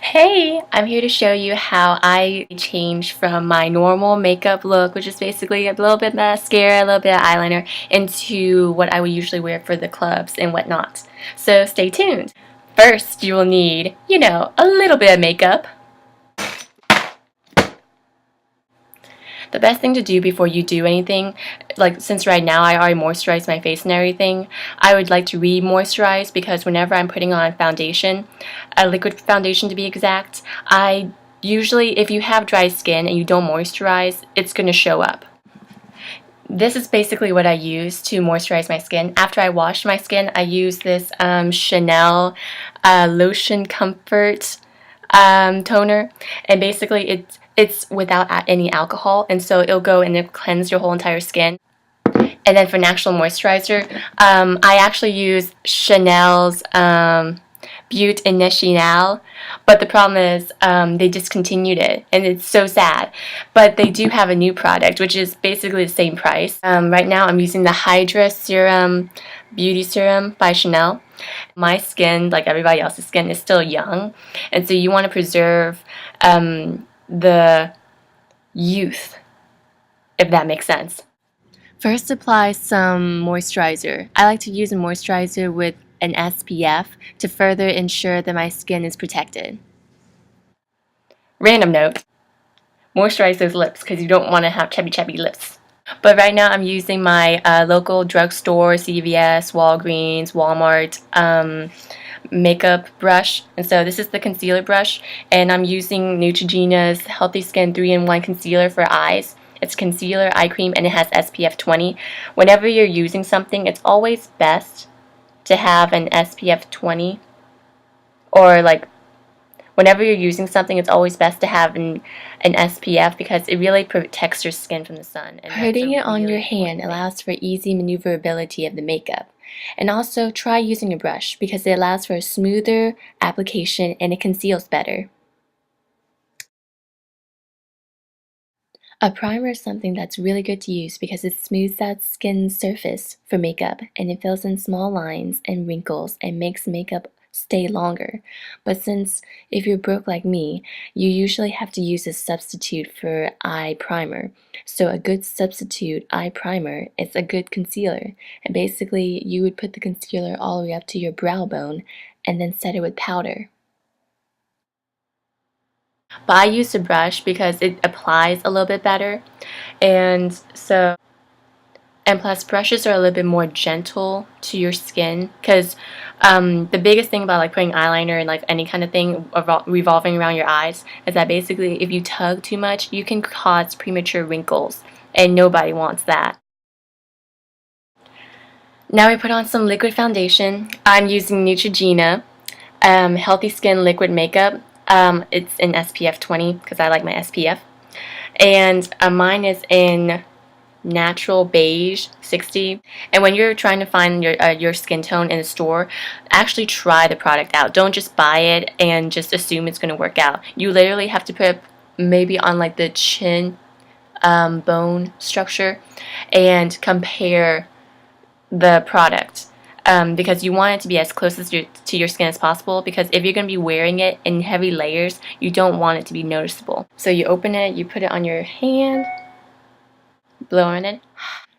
Hey, I'm here to show you how I changed from my normal makeup look, which is basically a little bit mascara, a little bit of eyeliner, into what I would usually wear for the clubs and whatnot. So stay tuned. First, you will need, a little bit of makeup. The best thing to do before you do anything, like since right now I already moisturized my face and everything, I would like to re-moisturize because whenever I'm putting on foundation, a liquid foundation to be exact, I usually, if you have dry skin and you don't moisturize, it's going to show up. This is basically what I use to moisturize my skin. After I wash my skin, I use this Chanel Lotion Comfort toner, and basically it's without any alcohol, and so it'll go and it'll cleanse your whole entire skin. And then for natural moisturizer, I actually use Chanel's Beauty Nationale, but the problem is they discontinued it, and it's so sad. But they do have a new product, which is basically the same price. Right now I'm using the Hydra Serum Beauty Serum by Chanel. My skin, like everybody else's skin, is still young, and so you want to preserve the youth, if that makes sense. First, apply some moisturizer. I like to use a moisturizer with an SPF to further ensure that my skin is protected. Random note, moisturize those lips because you don't want to have chubby lips. But right now I'm using my local drugstore, CVS, Walgreens, Walmart makeup brush, and so this is the concealer brush, and I'm using Neutrogena's Healthy Skin 3-in-1 concealer for eyes. It's concealer, eye cream, and it has SPF 20. Whenever you're using something, it's always best to have an SPF 20, or like whenever you're using something, it's always best to have an SPF because it really protects your skin from the sun. And putting it on your hand allows for easy maneuverability of the makeup. And also try using a brush because it allows for a smoother application and it conceals better. A primer is something that's really good to use because it smooths out skin surface for makeup, and it fills in small lines and wrinkles and makes makeup stay longer. But since if you're broke like me, you usually have to use a substitute for eye primer. So a good substitute eye primer is a good concealer, and basically you would put the concealer all the way up to your brow bone and then set it with powder. But I use a brush because it applies a little bit better, and plus brushes are a little bit more gentle to your skin because the biggest thing about like putting eyeliner and like any kind of thing revolving around your eyes is that basically if you tug too much, you can cause premature wrinkles, and nobody wants that. Now we put on some liquid foundation. I'm using Neutrogena Healthy Skin Liquid Makeup. It's in SPF 20 because I like my SPF, and mine is in Natural Beige 60. And when you're trying to find your skin tone in a store, actually try the product out. Don't just buy it and just assume it's going to work out. You literally have to put maybe on like the chin bone structure and compare the product. Because you want it to be as close to your skin as possible, because if you're going to be wearing it in heavy layers, you don't want it to be noticeable. So you open it, you put it on your hand, blow on it,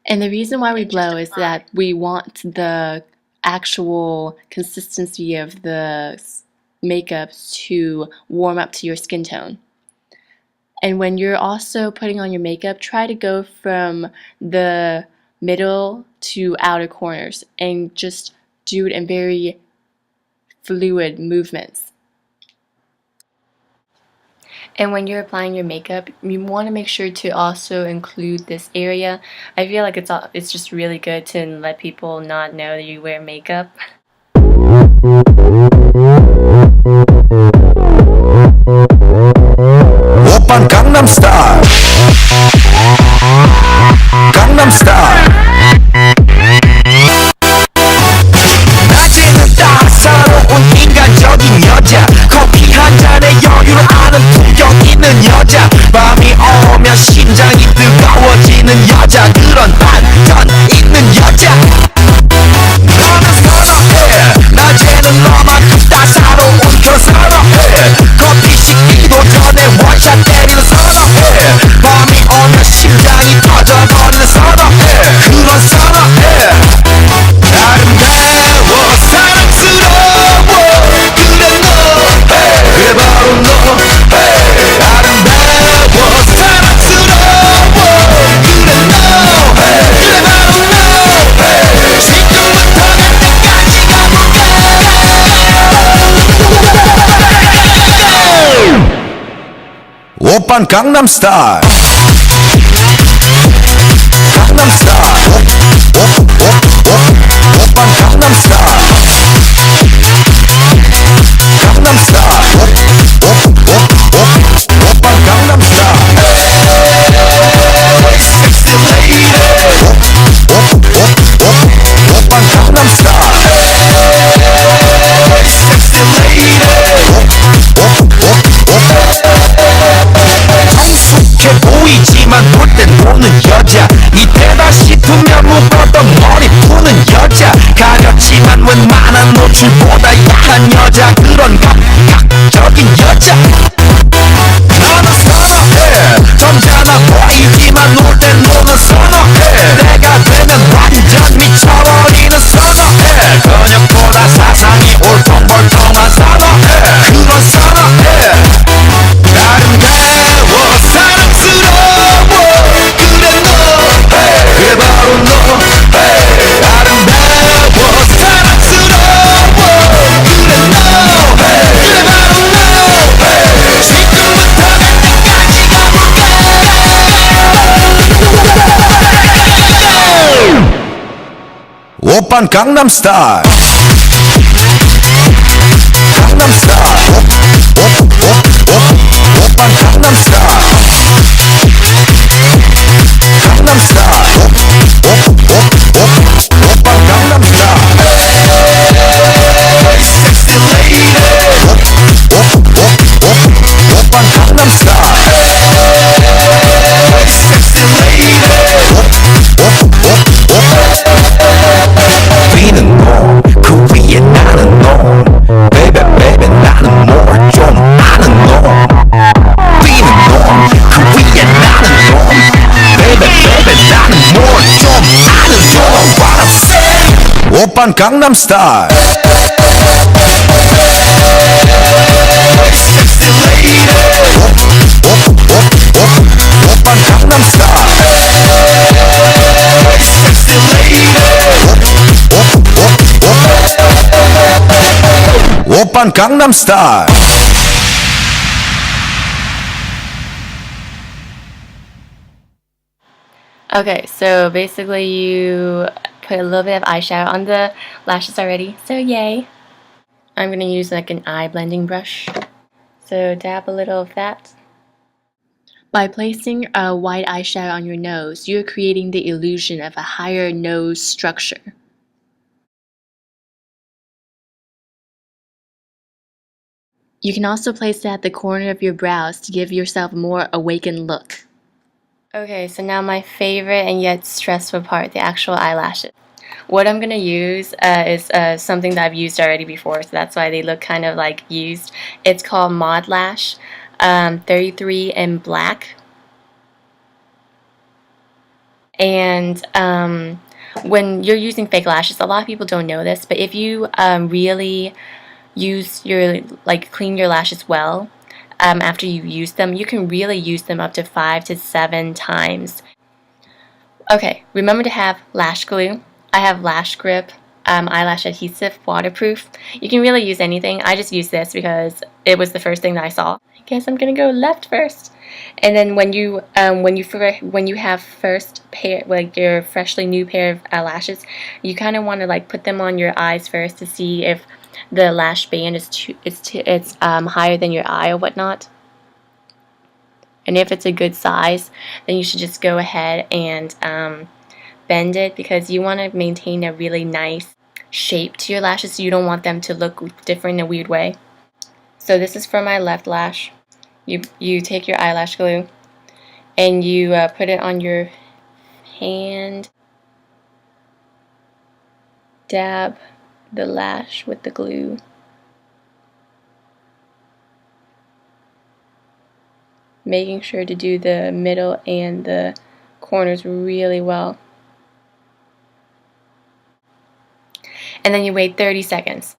and the reason why we blow is that we want the actual consistency of the makeup to warm up to your skin tone. And when you're also putting on your makeup, try to go from the middle to outer corners and just do it in very fluid movements. And when you're applying your makeup, you want to make sure to also include this area. I feel like it's just really good to let people not know that you wear makeup. Oppan Gangnam Style. Gangnam Style. 낮에는 따사로운 인간적인 여자, 커피 한 잔에 여유를 아는 품격 있는 여자, 밤이 오면 심장이 뜨거워지는 여자, 그런 반전 있는 여자. 너는 선어해, 낮에는 너만큼 따사로운 걸 선어해. 오빤 강남스타일 강남스타일 오빤 강남스타일 강남스타일 오빤 강남스타일 Sexy lady 오빤 강남스타일 Sexy lady 성숙해 보이지만 볼 땐 노는 여자 이때다 싶으면 묶었던 머리 푸는 여자 가렸지만 웬만한 노출보다 야한 여자 그런 감각적인 여자 나는 선어해 점잖아 보이지만 놀 땐 노는 선어해 내가 되면 완전 미쳐버리는 선어해 근육보다 사상이 울퉁불퉁한 선어해 그런 선어해 아름다워 사랑스러워 그래 너 그래 바로 너 아름다워 사랑스러워 그래 너 그래 바로 너 지금부터 갈 때까지 가볼까 오빤 강남스타일 강남스타일 오빤 강남스타일 강남스타일 오빤 강남스타일 Sexy lady 오빤 강남스타일 Sexy lady 위는 놈그 위에 나는 놈 Baby baby 나는 뭘 좀 아는 놈 위는 놈그 위에 나는 놈 Baby baby 나는 뭘 좀 아는 놈 What I'm saying 오빤 강남스타일 Sexy lady 오빤 강남스타일 Sexy lady 오빤 강남스타일 Okay, so basically you put a little bit of eyeshadow on the lashes already, so yay. I'm going to use like an eye blending brush. So dab a little of that. By placing a white eyeshadow on your nose, you're creating the illusion of a higher nose structure. You can also place it at the corner of your brows to give yourself a more awakened look. Okay, so now my favorite and yet stressful part, the actual eyelashes. What I'm going to use is something that I've used already before, so that's why they look kind of like used. It's called Mod Lash 33 in black. And when you're using fake lashes, a lot of people don't know this, but if you really clean your lashes well, after you use them, you can really use them up to 5 to 7 times. Okay, remember to have lash glue. I have Lash Grip eyelash adhesive, waterproof. You can really use anything. I just used this because it was the first thing that I saw. I guess I'm gonna go left first. And then when you have first pair, like your freshly new pair of lashes, you kind of want to like put them on your eyes first to see if the lash band is higher than your eye or whatnot. And if it's a good size, then you should just go ahead and bend it, because you want to maintain a really nice shape to your lashes, so you don't want them to look different in a weird way. So this is for my left lash. You take your eyelash glue and you put it on your hand, dab the lash with the glue, making sure to do the middle and the corners really well. And then you wait 30 seconds.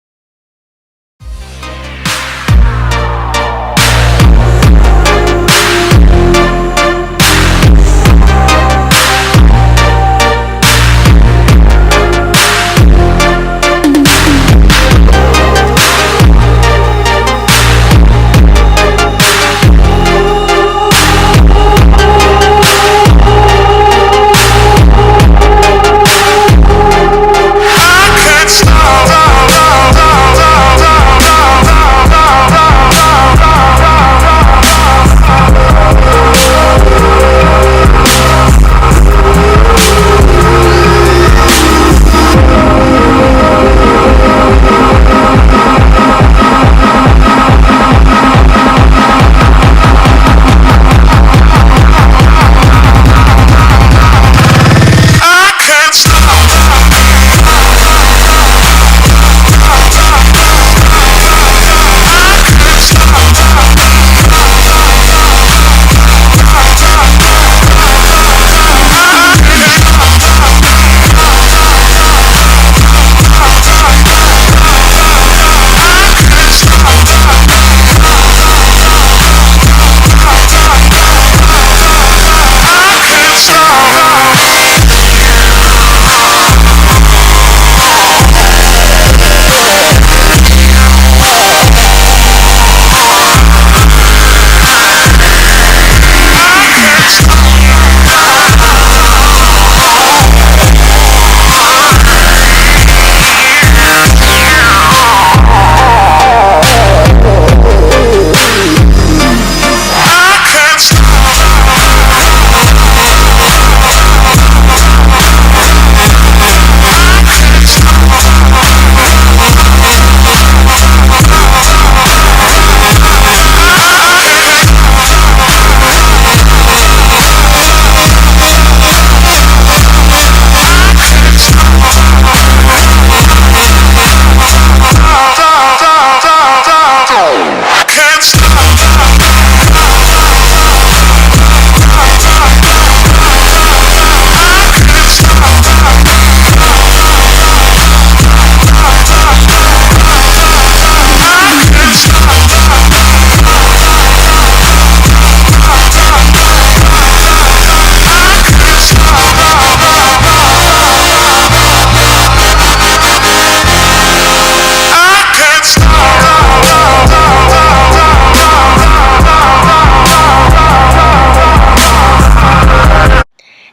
can't stop.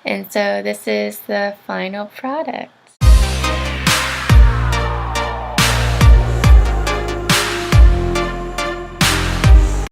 And so this is the final product.